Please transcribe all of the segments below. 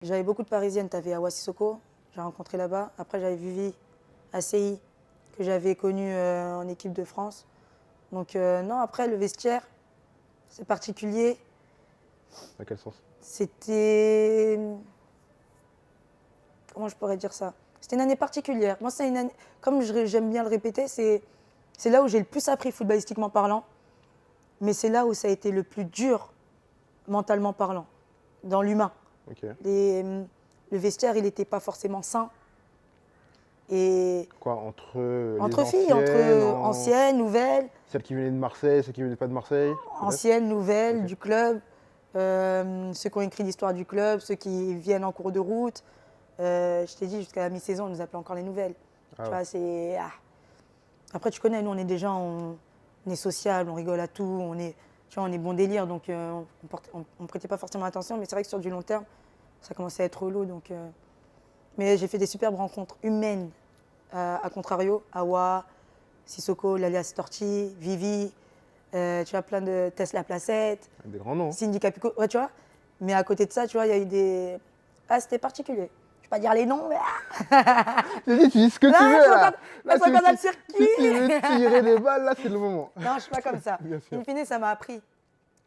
J'avais beaucoup de Parisiennes. Tu avais Awa Sissoko, j'ai rencontré là-bas. Après, j'avais Vivi ACI, que j'avais connue en équipe de France. Donc non, après, le vestiaire, c'est particulier. Dans quel sens? C'était... Comment je pourrais dire ça? C'était une année particulière. Moi, c'est une année... Comme j'aime bien le répéter, c'est là où j'ai le plus appris footballistiquement parlant. Mais c'est là où ça a été le plus dur mentalement parlant, dans l'humain. Ok. Le vestiaire, il n'était pas forcément sain. Et Quoi, entre entre les filles, anciennes, entre anciennes, nouvelles, celles qui venaient de Marseille, celles qui venaient pas de Marseille? peut-être anciennes, nouvelles, Ok. du club, ceux qui ont écrit l'histoire du club, ceux qui viennent en cours de route. Je t'ai dit, jusqu'à la mi-saison, on nous appelait encore les nouvelles. Ah Tu ouais. vois, c'est... Ah. Après, tu connais, nous, on est des gens, on est sociable, on rigole à tout, tu vois, on est bon délire, donc on ne prêtait pas forcément attention, mais c'est vrai que sur du long terme, ça commençait à être relou. Donc, mais j'ai fait des superbes rencontres humaines, à contrario, Awa, Sissoko, l'alias Torti, Vivi, tu vois, plein de Tesla Placette, Des grands noms. Cindy Capico, ouais, tu vois. Mais à côté de ça, tu vois, il y a eu des... Ah, c'était particulier. Je ne vais pas dire les noms, mais... Tu dis ce que tu Là, veux là. là, Là, quand on a le circuit. si tu veux tirer des balles, là, c'est le moment. Non, je ne suis pas comme ça. Bien sûr. In fine, ça m'a appris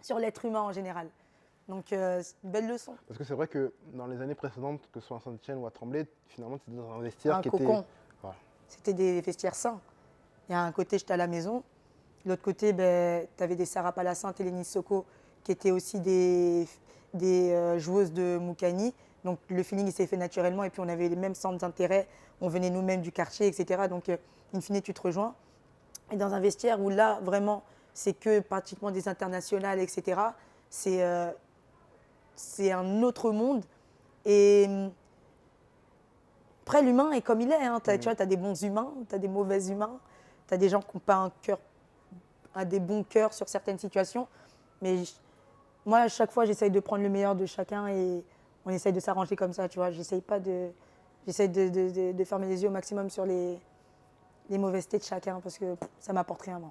sur l'être humain en général. Donc, c'est une belle leçon. Parce que c'est vrai que dans les années précédentes, que ce soit à Saint-Etienne ou à Tremblay, finalement, tu étais dans un vestiaire Un qui cocon. était. Voilà. C'était des vestiaires sains. Il y a un côté, j'étais à la maison. De l'autre côté, ben, tu avais des Sarah Palassinte et Lénie Soko qui étaient aussi des joueuses de Moukani. Donc le feeling il s'est fait naturellement et puis on avait les mêmes centres d'intérêt. On venait nous-mêmes du quartier, etc. Donc in fine, tu te rejoins. Et dans un vestiaire où là, vraiment, c'est que pratiquement des internationales, etc. C'est un autre monde. Et après, l'humain est comme il est. Hein. Tu vois, tu as des bons humains, tu as des mauvais humains. Tu as des gens qui n'ont pas un cœur, des bons cœurs sur certaines situations. Mais moi, à chaque fois, j'essaye de prendre le meilleur de chacun et on essaye de s'arranger comme ça, tu vois. J'essaye de fermer les yeux au maximum sur les mauvaisetés de chacun parce que ça m'apporte rien, moi.